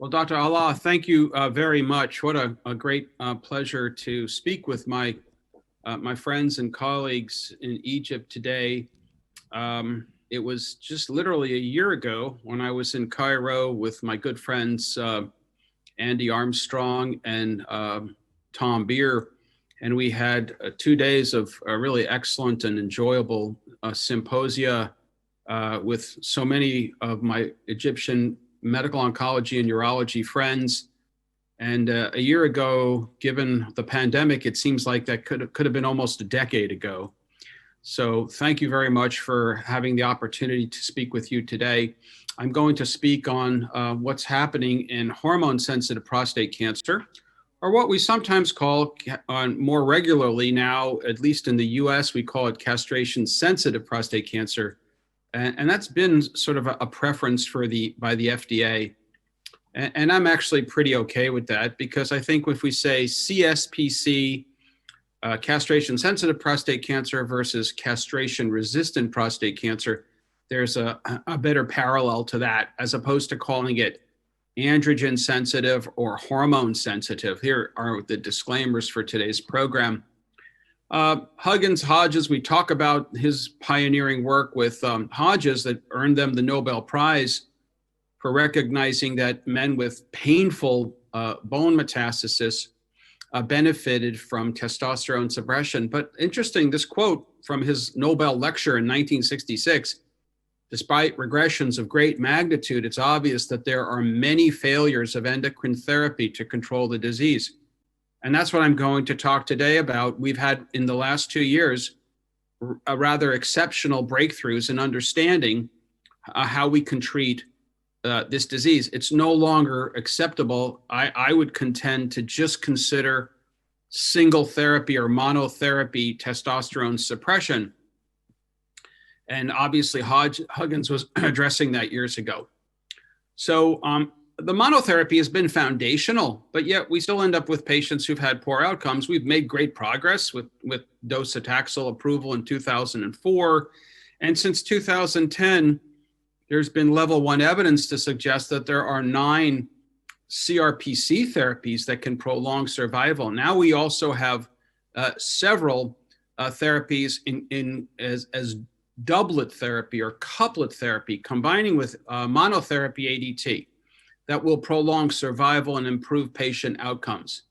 Well, Dr. Allah, thank you very much. What a great pleasure to speak with my friends and colleagues in Egypt today. It was just literally a year ago when I was in Cairo with my good friends Andy Armstrong and Tom Beer, and we had 2 days of really excellent and enjoyable symposia with so many of my Egyptian medical oncology and urology friends. And a year ago, given the pandemic, it seems like that could have been almost a decade ago. So thank you very much for having the opportunity to speak with you today. I'm going to speak on what's happening in hormone-sensitive prostate cancer, or what we sometimes call more regularly now, at least in the US, we call it castration-sensitive prostate cancer. And that's been sort of a preference by the FDA. And I'm actually pretty okay with that, because I think if we say CSPC, castration-sensitive prostate cancer versus castration-resistant prostate cancer, there's a better parallel to that, as opposed to calling it androgen-sensitive or hormone-sensitive. Here are the disclaimers for today's program. Huggins Hodges, we talk about his pioneering work with Hodges that earned them the Nobel Prize for recognizing that men with painful bone metastasis benefited from testosterone suppression. But interesting, this quote from his Nobel lecture in 1966, despite regressions of great magnitude, it's obvious that there are many failures of endocrine therapy to control the disease. And that's what I'm going to talk today about. We've had, in the last 2 years, a rather exceptional breakthroughs in understanding how we can treat this disease. It's no longer acceptable, I would contend, to just consider single therapy or monotherapy testosterone suppression. And obviously Huggins was addressing that years ago. So the monotherapy has been foundational, but yet we still end up with patients who've had poor outcomes. We've made great progress with docetaxel approval in 2004. And since 2010, there's been level 1 evidence to suggest that there are 9 CRPC therapies that can prolong survival. Now we also have several therapies as doublet therapy or couplet therapy, combining with monotherapy ADT, that will prolong survival and improve patient outcomes.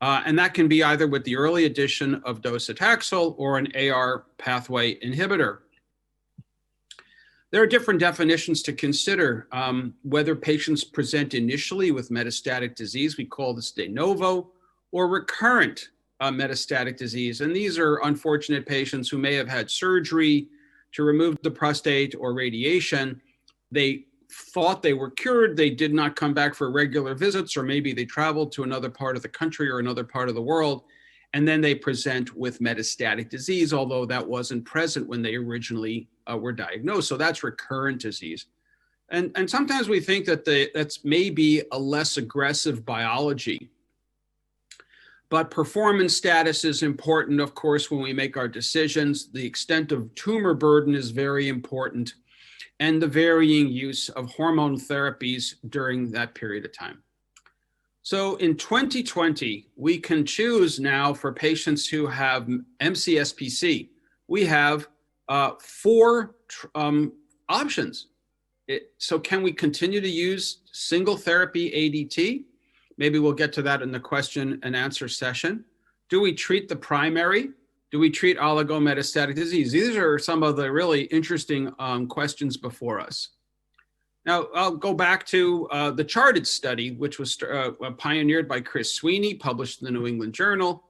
And that can be either with the early addition of docetaxel or an AR pathway inhibitor. There are different definitions to consider. Whether patients present initially with metastatic disease, we call this Denovo, or recurrent metastatic disease. And these are unfortunate patients who may have had surgery to remove the prostate or radiation. They thought they were cured. They did not come back for regular visits, or maybe they traveled to another part of the country or another part of the world, and then they present with metastatic disease, although that wasn't present when they originally were diagnosed. So that's recurrent disease. And sometimes we think that that's maybe a less aggressive biology. But performance status is important, of course, when we make our decisions. The extent of tumor burden is very important, and the varying use of hormone therapies during that period of time. So in 2020, we can choose now for patients who have MCSPC, we have 4 options. So can we continue to use single therapy ADT? Maybe we'll get to that in the question and answer session. Do we treat the primary? Do we treat oligometastatic disease? These are some of the really interesting questions before us. Now, I'll go back to the CHARTED study, which was pioneered by Chris Sweeney, published in the New England Journal,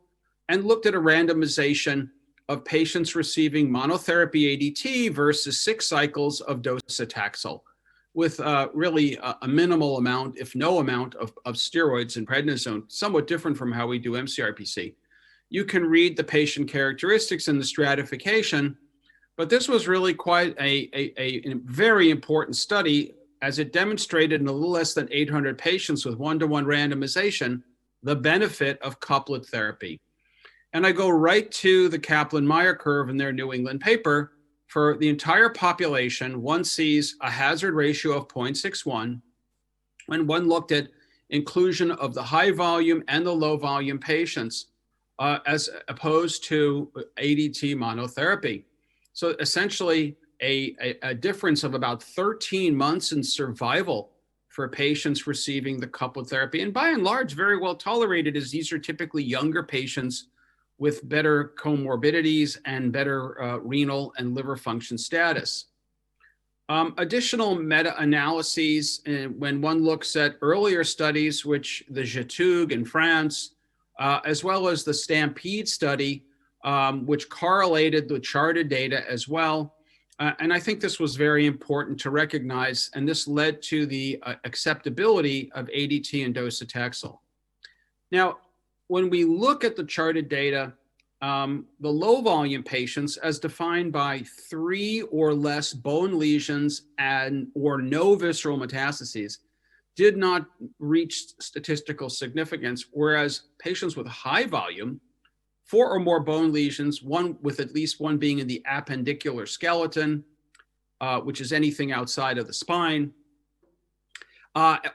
and looked at a randomization of patients receiving monotherapy ADT versus 6 cycles of docetaxel, with really a minimal amount, if no amount, of steroids and prednisone, somewhat different from how we do MCRPC. You can read the patient characteristics and the stratification, but this was really quite a very important study, as it demonstrated in a little less than 800 patients with 1-to-1 randomization, the benefit of couplet therapy. And I go right to the Kaplan Meier curve in their New England paper. For the entire population, one sees a hazard ratio of 0.61, when one looked at inclusion of the high volume and the low volume patients as opposed to ADT monotherapy. So essentially a difference of about 13 months in survival for patients receiving the couplet therapy. And by and large, very well tolerated, as these are typically younger patients with better comorbidities and better renal and liver function status. Additional meta-analyses, when one looks at earlier studies, which the Jatug in France, as well as the Stampede study, which correlated the charted data as well. And I think this was very important to recognize, and this led to the acceptability of ADT and docetaxel. Now, when we look at the charted data, the low volume patients, as defined by 3 or less bone lesions or no visceral metastases, did not reach statistical significance, whereas patients with high volume, 4 or more bone lesions, one with at least one being in the appendicular skeleton, which is anything outside of the spine,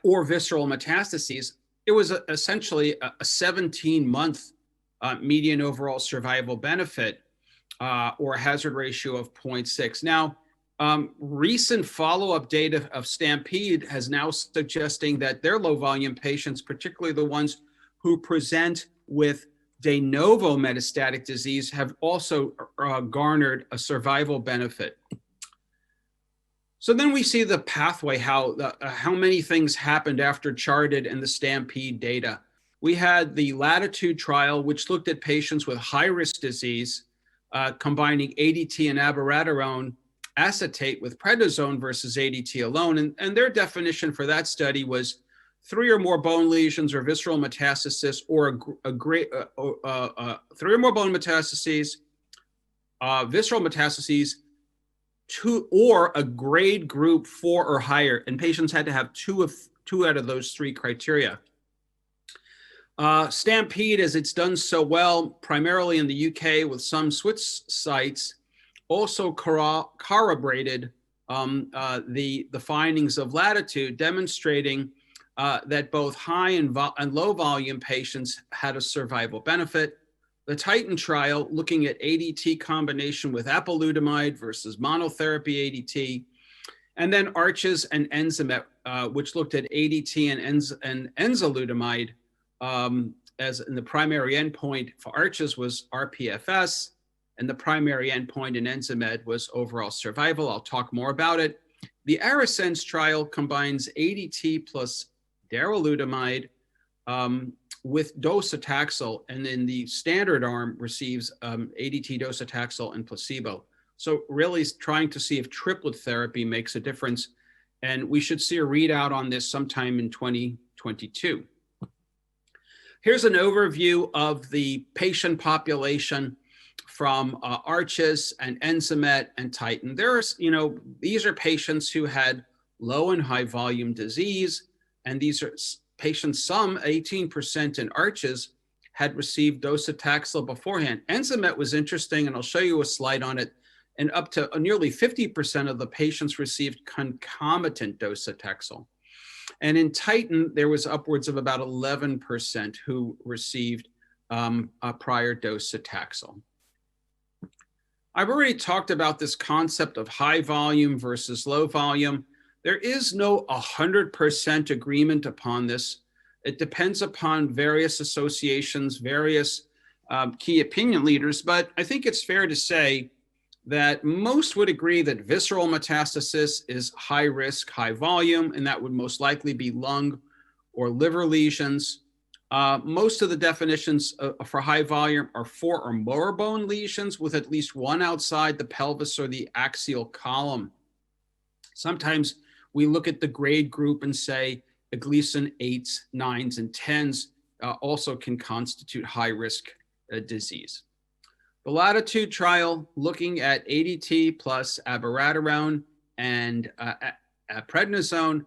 or visceral metastases, it was essentially a 17-month median overall survival benefit, or a hazard ratio of 0.6. Now, recent follow-up data of Stampede has now suggesting that their low volume patients, particularly the ones who present with Denovo metastatic disease, have also garnered a survival benefit. So then we see the pathway, how many things happened after charted and the Stampede data. We had the Latitude trial, which looked at patients with high-risk disease, combining ADT and abiraterone acetate with prednisone versus ADT alone. And their definition for that study was 3 or more bone lesions or visceral metastasis, or 3 or more bone metastases, visceral metastases, 2 or a grade group 4 or higher. And patients had to have two out of those 3 criteria. Stampede, as it's done so well, primarily in the UK with some Swiss sites, also corroborated the findings of Latitude, demonstrating that both high and low volume patients had a survival benefit. The Titan trial, looking at ADT combination with apalutamide versus monotherapy ADT, and then Arches and Enzymate, which looked at ADT and enzalutamide, as in the primary endpoint for Arches was rPFS, and the primary endpoint in Enzymate was overall survival. I'll talk more about it. The Arisens trial combines ADT plus darolutamide with docetaxel, and then the standard arm receives ADT, docetaxel, and placebo. So really trying to see if triplet therapy makes a difference. And we should see a readout on this sometime in 2022. Here's an overview of the patient population from Arches and Enzymate and Titan. These are patients who had low and high volume disease, and these are patients, some 18% in Arches had received docetaxel beforehand. Enzymate was interesting, and I'll show you a slide on it, and up to nearly 50% of the patients received concomitant docetaxel. And in Titan, there was upwards of about 11% who received a prior docetaxel. I've already talked about this concept of high volume versus low volume. There is no 100% agreement upon this. It depends upon various associations, various key opinion leaders, but I think it's fair to say that most would agree that visceral metastasis is high risk, high volume, and that would most likely be lung or liver lesions. Most of the definitions for high volume are 4 or more bone lesions with at least one outside the pelvis or the axial column. Sometimes we look at the grade group and say a Gleason 8s, 9s, and 10s also can constitute high risk disease. The Latitude trial, looking at ADT plus abiraterone and prednisone,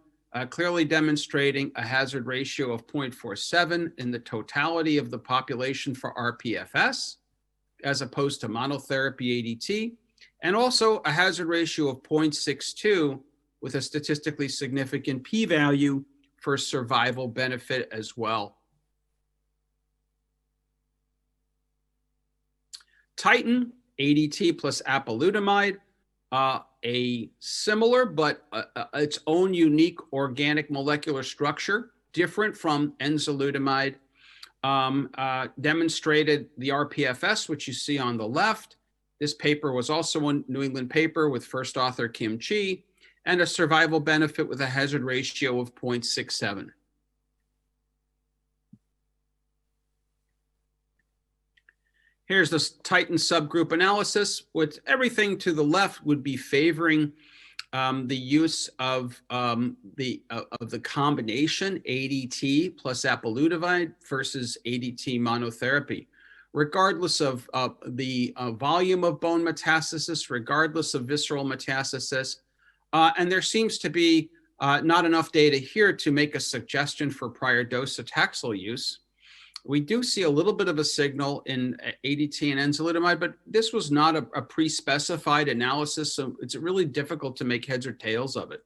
clearly demonstrating a hazard ratio of 0.47 in the totality of the population for rPFS, as opposed to monotherapy ADT, and also a hazard ratio of 0.62 with a statistically significant p-value for survival benefit as well. Titan, ADT plus apalutamide, a similar but its own unique organic molecular structure, different from enzalutamide, demonstrated the rPFS, which you see on the left. This paper was also a New England paper with first author Kim Chi, and a survival benefit with a hazard ratio of 0.67. Here's the Titan subgroup analysis, with everything to the left would be favoring the use of the combination ADT plus apalutamide versus ADT monotherapy, regardless of the volume of bone metastasis, regardless of visceral metastasis. And there seems to be not enough data here to make a suggestion for prior docetaxel use. We do see a little bit of a signal in ADT and enzalutamide, but this was not a pre-specified analysis, so it's really difficult to make heads or tails of it.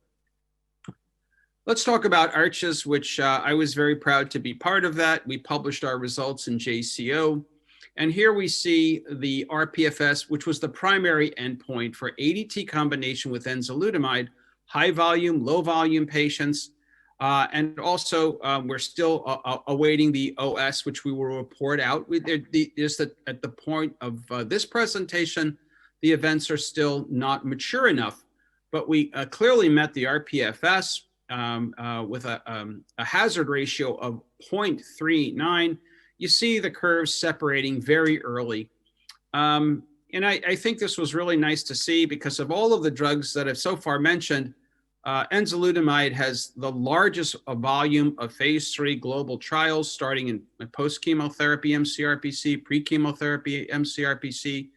Let's talk about ARCHES, which I was very proud to be part of that. We published our results in JCO. And here we see the rPFS, which was the primary endpoint for ADT combination with enzalutamide, high volume, low volume patients. And also, we're still awaiting the OS, which we will report out. Just at the point of this presentation, the events are still not mature enough, but we clearly met the rPFS with a hazard ratio of 0.39. You see the curves separating very early. And I think this was really nice to see because of all of the drugs that I've so far mentioned. Enzalutamide has the largest volume of phase 3 global trials starting in post-chemotherapy MCRPC, pre-chemotherapy MCRPC,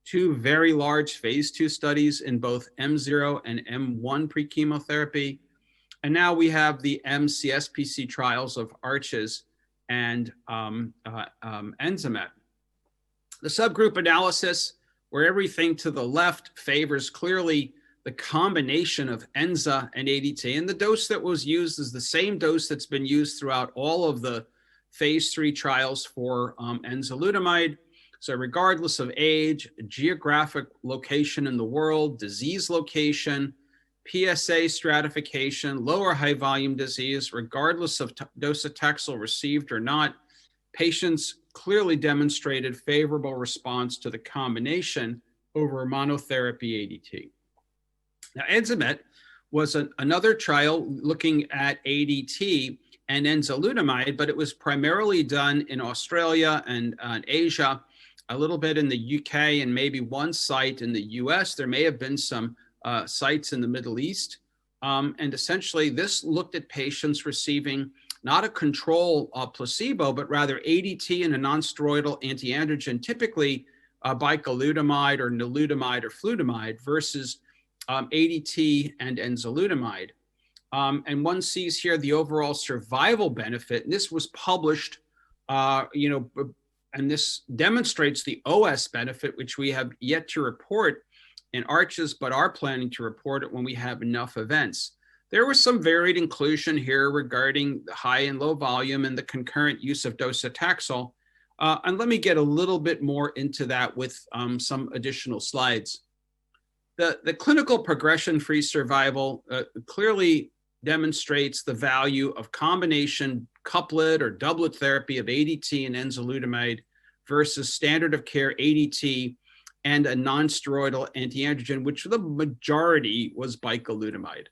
2 very large phase 2 studies in both M0 and M1 pre-chemotherapy. And now we have the MCSPC trials of ARCHES and Enzymate. The subgroup analysis, where everything to the left favors clearly the combination of Enza and ADT, and the dose that was used is the same dose that's been used throughout all of the phase 3 trials for enzalutamide. So regardless of age, geographic location in the world, disease location, PSA stratification, low or high volume disease, regardless of docetaxel received or not, patients clearly demonstrated favorable response to the combination over monotherapy ADT. Now, Enzymate was another trial looking at ADT and enzalutamide, but it was primarily done in Australia and Asia, a little bit in the UK, and maybe one site in the US. There may have been some sites in the Middle East. And essentially, this looked at patients receiving not a control placebo, but rather ADT and a nonsteroidal antiandrogen, typically bicalutamide or nalutamide or flutamide versus ADT and enzalutamide. And one sees here the overall survival benefit. And this was published, and this demonstrates the OS benefit, which we have yet to report in ARCHES, but are planning to report it when we have enough events. There was some varied inclusion here regarding the high and low volume and the concurrent use of docetaxel. And let me get a little bit more into that with some additional slides. The clinical progression-free survival clearly demonstrates the value of combination couplet or doublet therapy of ADT and enzalutamide versus standard of care ADT and a nonsteroidal antiandrogen, which the majority was bicalutamide.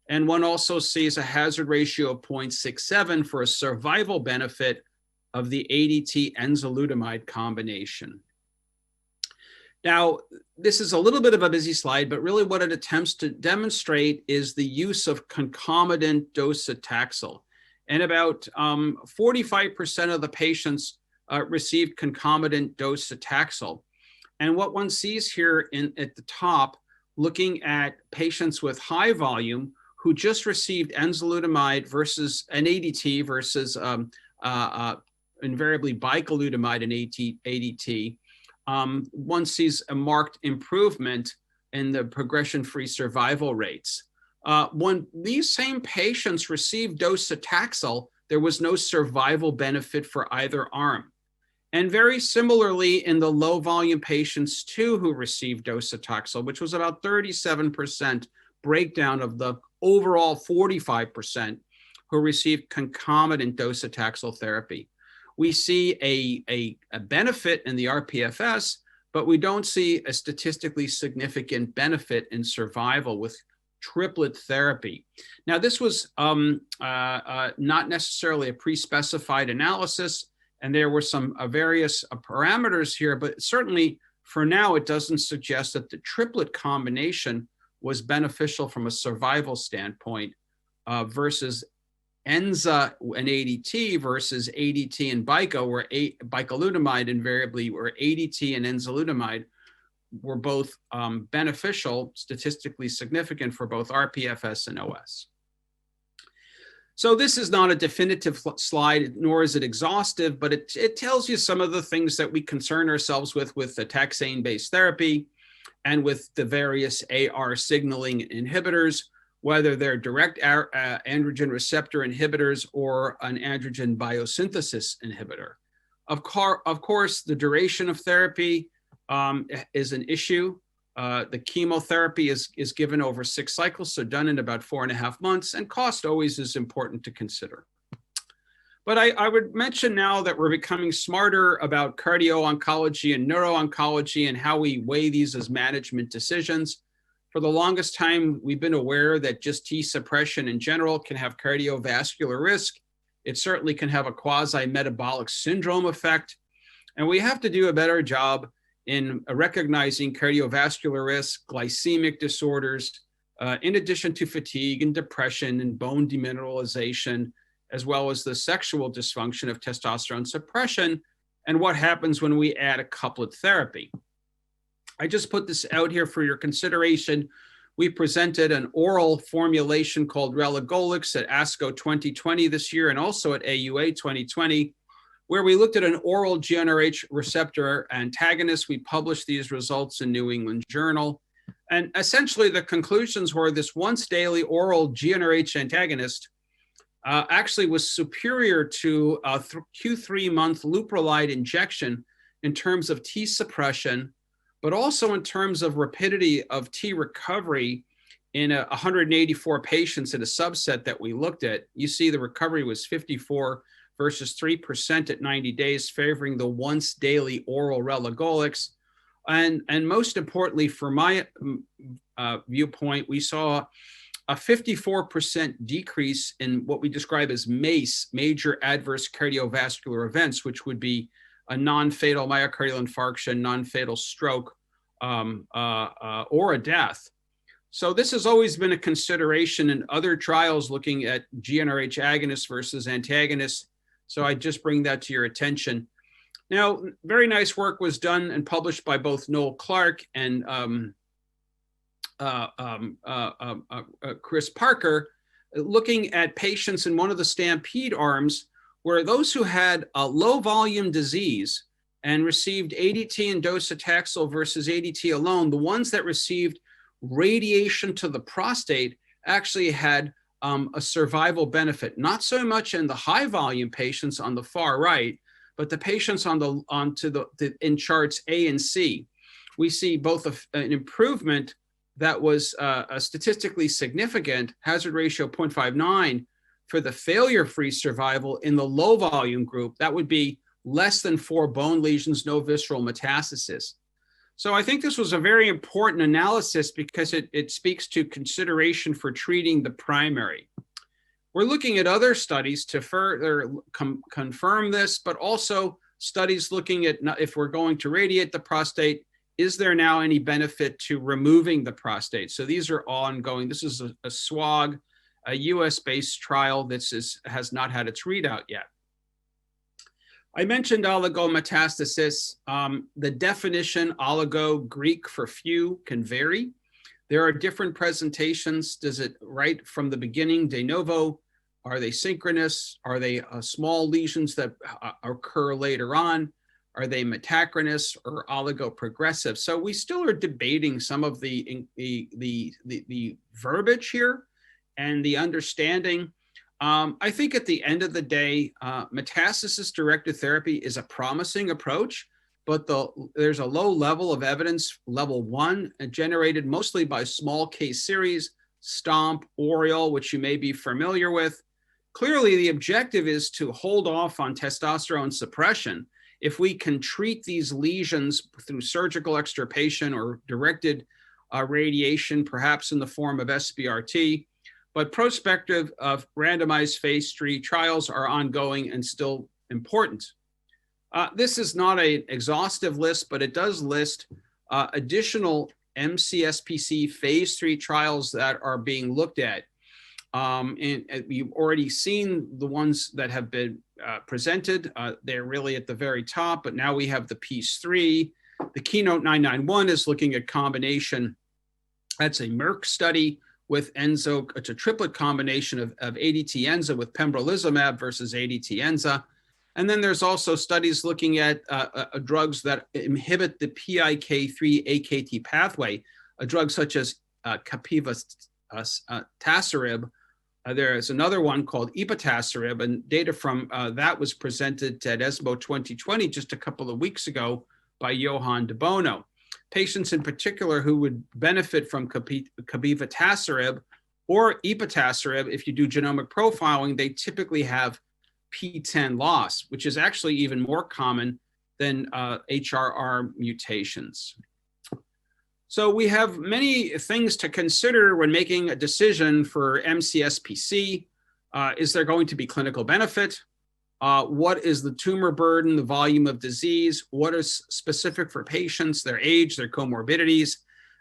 And one also sees a hazard ratio of 0.67 for a survival benefit of the ADT enzalutamide combination. Now, this is a little bit of a busy slide, but really what it attempts to demonstrate is the use of concomitant docetaxel. And about 45% of the patients received concomitant docetaxel. And what one sees here at the top, looking at patients with high volume who just received enzalutamide versus an ADT versus invariably bicalutamide and ADT, one sees a marked improvement in the progression-free survival rates. When these same patients received docetaxel, there was no survival benefit for either arm. And very similarly in the low volume patients too who received docetaxel, which was about 37% breakdown of the overall 45% who received concomitant docetaxel therapy. We see a benefit in the rPFS, but we don't see a statistically significant benefit in survival with triplet therapy. Now, this was not necessarily a pre-specified analysis, and there were some various parameters here, but certainly for now, it doesn't suggest that the triplet combination was beneficial from a survival standpoint versus Enza and ADT versus ADT and Bico, where bicalutamide invariably, where ADT and enzalutamide were both beneficial, statistically significant for both rPFS and OS. So this is not a definitive slide, nor is it exhaustive, but it tells you some of the things that we concern ourselves with the taxane-based therapy and with the various AR signaling inhibitors, whether they're direct androgen receptor inhibitors or an androgen biosynthesis inhibitor. Of course, the duration of therapy is an issue. The chemotherapy is given over 6 cycles, so done in about 4.5 months, and cost always is important to consider. But I would mention now that we're becoming smarter about cardio-oncology and neuro-oncology and how we weigh these as management decisions. For the longest time, we've been aware that just T suppression in general can have cardiovascular risk. It certainly can have a quasi-metabolic syndrome effect. And we have to do a better job in recognizing cardiovascular risk, glycemic disorders, in addition to fatigue and depression and bone demineralization, as well as the sexual dysfunction of testosterone suppression and what happens when we add a couplet therapy. I just put this out here for your consideration. We presented an oral formulation called relagolix at ASCO 2020 this year and also at AUA 2020, where we looked at an oral GnRH receptor antagonist. We published these results in New England Journal. And essentially the conclusions were this once daily oral GnRH antagonist actually was superior to a Q3-month leuprolide injection in terms of T suppression, but also in terms of rapidity of T recovery in 184 patients in a subset that we looked at. You see the recovery was 54 versus 3% at 90 days, favoring the once daily oral relagolix. And most importantly, from my viewpoint, we saw a 54% decrease in what we describe as MACE, major adverse cardiovascular events, which would be a non-fatal myocardial infarction, non-fatal stroke, or a death. So this has always been a consideration in other trials looking at GnRH agonists versus antagonists. So I just bring that to your attention. Now, very nice work was done and published by both Noel Clark and Chris Parker, looking at patients in one of the stampede arms where those who had a low volume disease and received ADT and docetaxel versus ADT alone, the ones that received radiation to the prostate actually had a survival benefit, not so much in the high volume patients on the far right, but the patients in charts A and C. We see both an improvement that was statistically significant, hazard ratio 0.59 for the failure-free survival in the low volume group. That would be less than 4 bone lesions, no visceral metastasis. So I think this was a very important analysis because it speaks to consideration for treating the primary. We're looking at other studies to further confirm this, but also studies looking at if we're going to radiate the prostate, is there now any benefit to removing the prostate? So these are ongoing. This is a SWOG, a US-based trial that has not had its readout yet. I mentioned oligometastasis. The definition, oligo, Greek for few, can vary. There are different presentations. Does it right from the beginning, de novo? Are they synchronous? Are they small lesions that occur later on? Are they metachronous or oligoprogressive? So we still are debating some of the verbiage here. and the understanding. I think at the end of the day, metastasis-directed therapy is a promising approach, but there's a low level of evidence, level 1, generated mostly by small case series, STOMP, Oriole, which you may be familiar with. Clearly, the objective is to hold off on testosterone suppression. If we can treat these lesions through surgical extirpation or directed radiation, perhaps in the form of SBRT, but prospective randomized phase 3 trials are ongoing and still important. This is not an exhaustive list, but it does list additional MCSPC phase 3 trials that are being looked at. And you've already seen the ones that have been presented. They're really at the very top, but now we have the Peace 3. The Keynote 991 is looking at combination. That's a Merck study with Enzo. It's a triplet combination of ADT Enza with pembrolizumab versus ADT Enza. And then there's also studies looking at drugs that inhibit the PIK3 AKT pathway, a drug such as Kaplan-Meier. There is another one called epotasserib, and data from that was presented at ESMO 2020 just a couple of weeks ago by Johan de Bono. Patients in particular who would benefit from capivatasserib or epotasserib, if you do genomic profiling, they typically have PTEN loss, which is actually even more common than HRR mutations. So we have many things to consider when making a decision for MCSPC. Is there going to be clinical benefit? What is the tumor burden, the volume of disease? What is specific for patients, their age, their comorbidities,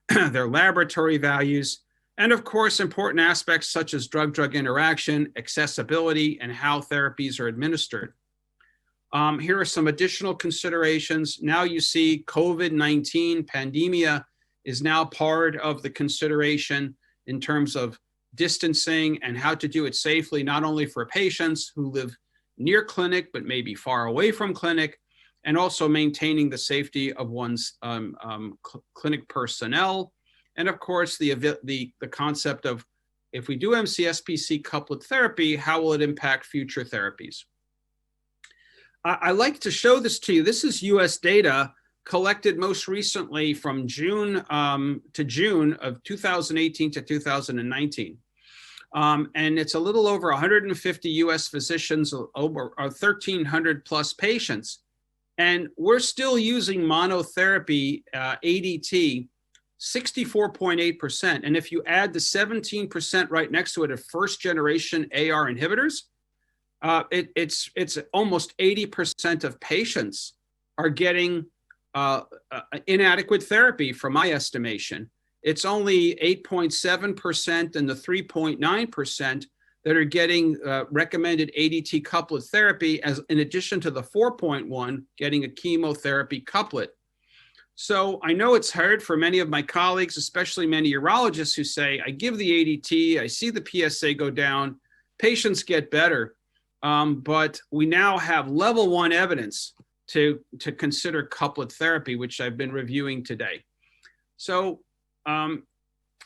their laboratory values? And of course, important aspects such as drug-drug interaction, accessibility, and how therapies are administered. Here are some additional considerations. Now you see COVID-19 pandemia is now part of the consideration in terms of distancing and how to do it safely, not only for patients who live near clinic, but maybe far away from clinic, and also maintaining the safety of one's clinic personnel. And of course, the concept of if we do MCSPC couplet therapy, how will it impact future therapies? I like to show this to you. This is US data collected most recently from June to June of 2018 to 2019. And it's a little over 150 US physicians, over 1,300 plus patients. And we're still using monotherapy ADT 64.8%. And if you add the 17% right next to it of first generation AR inhibitors, it's almost 80% of patients are getting inadequate therapy from my estimation. It's only 8.7% and the 3.9% that are getting recommended ADT couplet therapy, as in addition to the 4.1 getting a chemotherapy couplet. So I know it's hard for many of my colleagues, especially many urologists who say, I give the ADT, I see the PSA go down, patients get better. But we now have level 1 evidence to consider couplet therapy, which I've been reviewing today. So I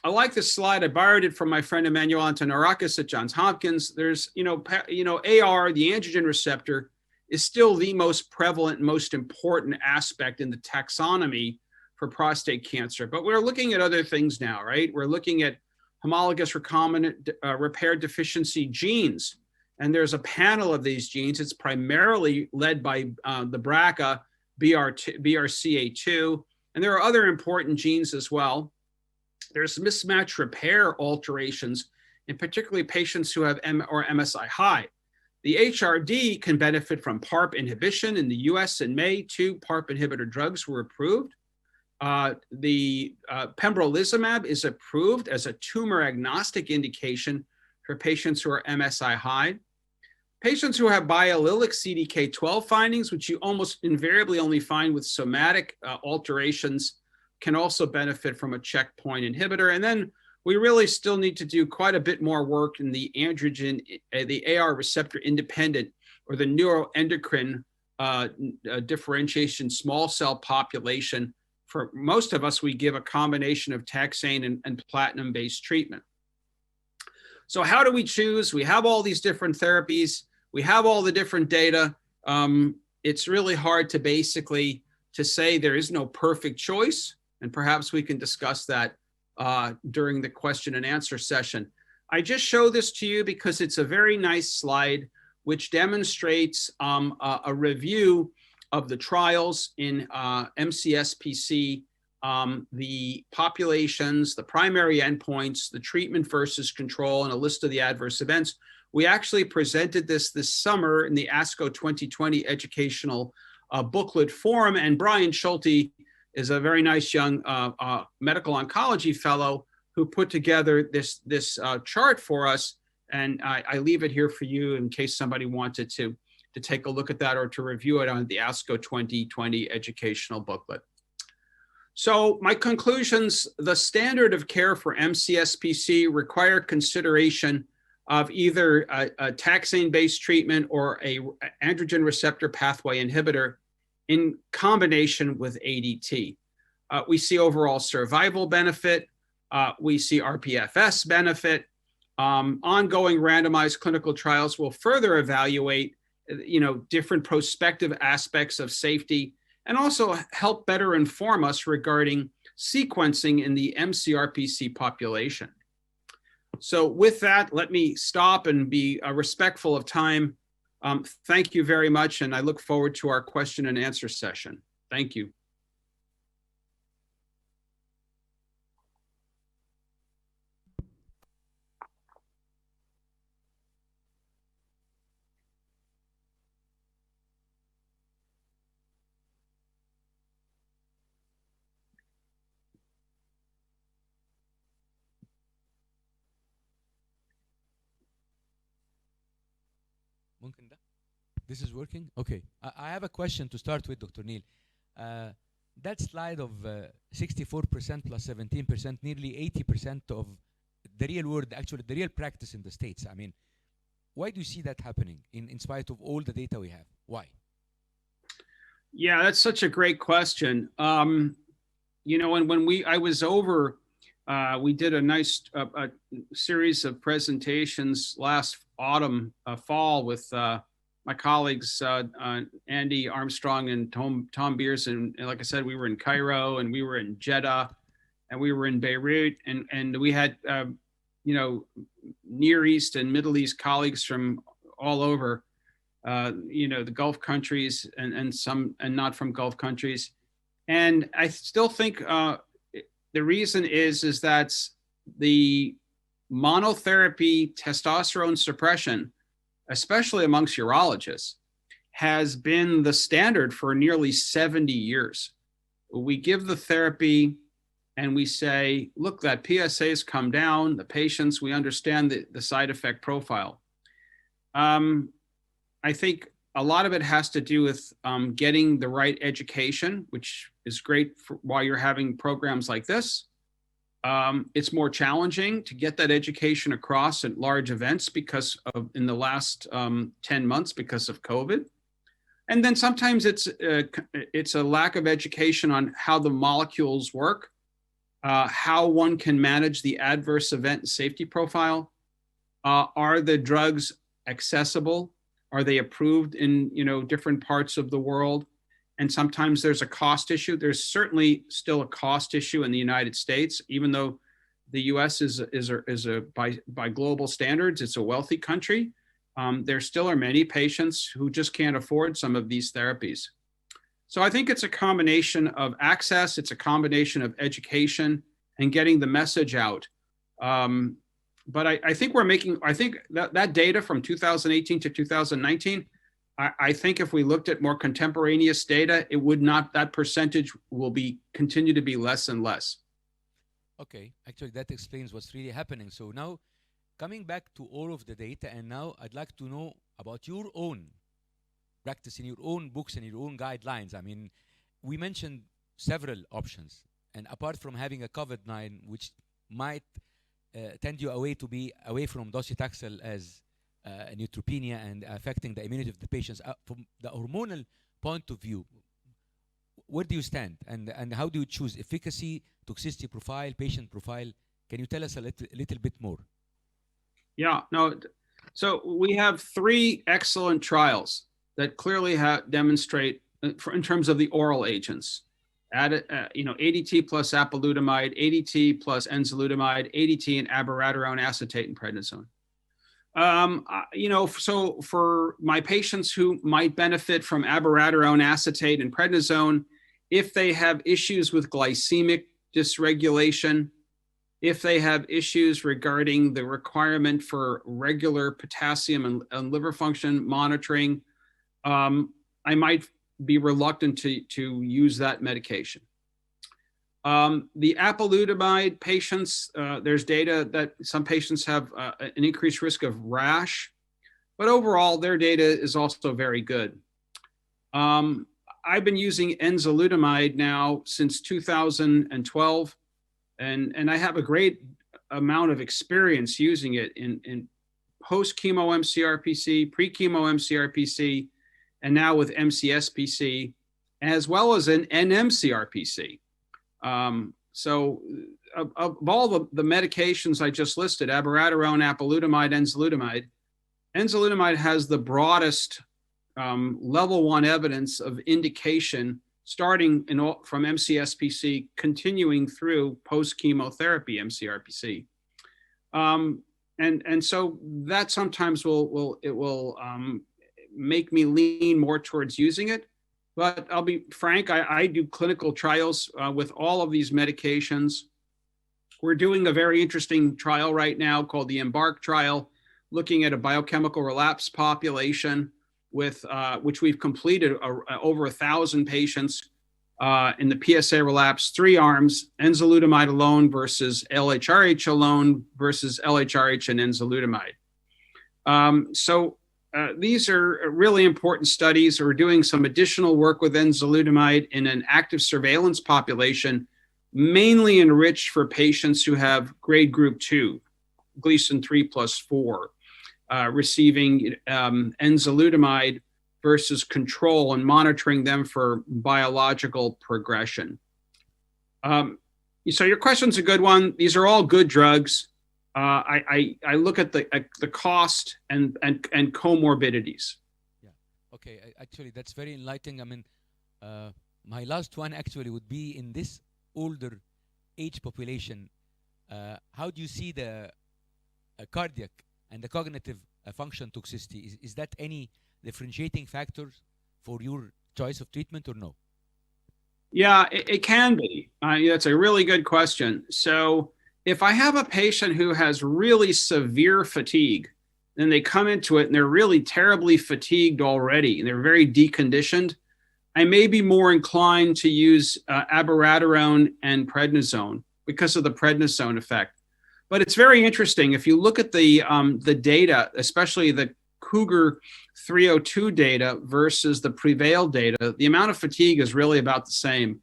like this slide. I borrowed it from my friend Emmanuel Antonarakis at Johns Hopkins. There's, AR, the androgen receptor, is still the most prevalent, most important aspect in the taxonomy for prostate cancer. But we're looking at other things now, right? We're looking at homologous recombinant repair deficiency genes. And there's a panel of these genes. It's primarily led by the BRCA, BRCA2. And there are other important genes as well. There's mismatch repair alterations, in particularly patients who have MSI high. The HRD can benefit from PARP inhibition. In the US in May, 2 PARP inhibitor drugs were approved. The pembrolizumab is approved as a tumor agnostic indication for patients who are MSI high. Patients who have biallelic CDK12 findings, which you almost invariably only find with somatic alterations, can also benefit from a checkpoint inhibitor. And then we really still need to do quite a bit more work in the androgen, the AR receptor independent, or the neuroendocrine differentiation small cell population. For most of us, we give a combination of taxane and platinum-based treatment. So how do we choose? We have all these different therapies. We have all the different data. It's really hard to basically to say there is no perfect choice. And perhaps we can discuss that during the question and answer session. I just show this to you because it's a very nice slide which demonstrates a review of the trials in MCSPC, the populations, the primary endpoints, the treatment versus control, and a list of the adverse events. We actually presented this summer in the ASCO 2020 educational booklet forum, and Brian Schulte is a very nice young medical oncology fellow who put together this chart for us. And I leave it here for you in case somebody wanted to take a look at that or to review it on the ASCO 2020 educational booklet. So my conclusions: the standard of care for MCSPC require consideration of either a taxane-based treatment or a androgen receptor pathway inhibitor in combination with ADT. We see overall survival benefit. We see RPFS benefit. Ongoing randomized clinical trials will further evaluate, different prospective aspects of safety and also help better inform us regarding sequencing in the MCRPC population. So with that, let me stop and be respectful of time. Thank you very much, and I look forward to our question and answer session. Thank you. This is working? Okay. I have a question to start with, Dr. Neal. That slide of 64% plus 17%, nearly 80% of the real world, actually the real practice in the States. I mean, why do you see that happening in spite of all the data we have? Why? Yeah, that's such a great question. And when I was over, we did a nice series of presentations last autumn, fall with my colleagues, Andy Armstrong and Tom Beers. And like I said, we were in Cairo and we were in Jeddah and we were in Beirut, and we had, Near East and Middle East colleagues from all over, the Gulf countries and not from Gulf countries. And I still think the reason is that the monotherapy testosterone suppression, especially amongst urologists, has been the standard for nearly 70 years. We give the therapy and we say, look, that PSA's come down, the patients, we understand the side effect profile. I think a lot of it has to do with getting the right education, which is great while you're having programs like this. It's more challenging to get that education across at large events because of in the last 10 months because of COVID. And then sometimes it's a lack of education on how the molecules work, how one can manage the adverse event and safety profile. Are the drugs accessible? Are they approved in different parts of the world? And sometimes there's a cost issue. There's certainly still a cost issue in the United States, even though the U.S. is by global standards, it's a wealthy country. There still are many patients who just can't afford some of these therapies. So I think it's a combination of access, it's a combination of education and getting the message out. But I think that data from 2018 to 2019, I think if we looked at more contemporaneous data, that percentage will continue to be less and less. Okay, actually that explains what's really happening. So now, coming back to all of the data, and now I'd like to know about your own practice in your own books and your own guidelines. I mean, we mentioned several options, and apart from having a COVID-9, which might tend you away from docetaxel as neutropenia and affecting the immunity of the patients, from the hormonal point of view, where do you stand, and how do you choose efficacy, toxicity profile, patient profile? Can you tell us a little bit more? Yeah, no. So we have 3 excellent trials that clearly demonstrate in terms of the oral agents. ADT plus apalutamide, ADT plus enzalutamide, ADT and abiraterone acetate and prednisone. So for my patients who might benefit from abiraterone acetate and prednisone, if they have issues with glycemic dysregulation, if they have issues regarding the requirement for regular potassium and liver function monitoring, I might be reluctant to use that medication. The apalutamide patients, there's data that some patients have an increased risk of rash, but overall their data is also very good. I've been using enzalutamide now since 2012, and I have a great amount of experience using it in post-chemo MCRPC, pre-chemo MCRPC, and now with MCSPC, as well as an NMCRPC. So of all the medications I just listed, abiraterone, apalutamide, enzalutamide has the broadest level 1 evidence of indication starting from MCSPC, continuing through post-chemotherapy MCRPC. And so that sometimes will make me lean more towards using it. But I'll be frank, I do clinical trials with all of these medications. We're doing a very interesting trial right now called the EMBARK trial, looking at a biochemical relapse population with which we've completed over 1,000 patients in the PSA relapse, 3 arms, enzalutamide alone versus LHRH alone versus LHRH and enzalutamide. These are really important studies. We're doing some additional work with enzalutamide in an active surveillance population, mainly enriched for patients who have grade group 2, Gleason 3+4, receiving enzalutamide versus control and monitoring them for biological progression. So your question's a good one. These are all good drugs. I look at the cost and comorbidities. Yeah. Okay. Actually, that's very enlightening. I mean, my last one actually would be in this older age population. How do you see the cardiac and the cognitive function toxicity? Is that any differentiating factors for your choice of treatment or no? Yeah, it can be. That's a really good question. So if I have a patient who has really severe fatigue, then they come into it and they're really terribly fatigued already, and they're very deconditioned, I may be more inclined to use abiraterone and prednisone because of the prednisone effect. But it's very interesting. If you look at the data, especially the Cougar 302 data versus the Prevail data, the amount of fatigue is really about the same.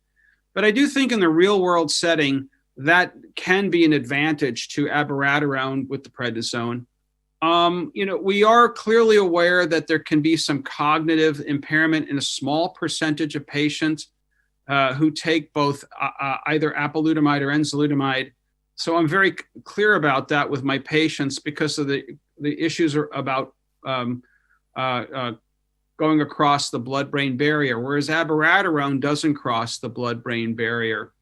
But I do think in the real world setting, that can be an advantage to abiraterone with the prednisone. We are clearly aware that there can be some cognitive impairment in a small percentage of patients who take both either apalutamide or enzalutamide. So I'm very clear about that with my patients because of the issues are about going across the blood-brain barrier, whereas abiraterone doesn't cross the blood-brain barrier.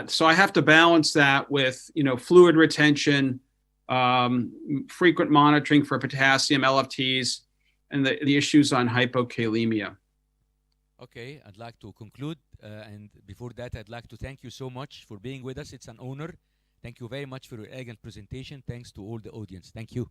So I have to balance that with, fluid retention, frequent monitoring for potassium, LFTs, and the issues on hypokalemia. Okay, I'd like to conclude. And before that, I'd like to thank you so much for being with us. It's an honor. Thank you very much for your elegant presentation. Thanks to all the audience. Thank you.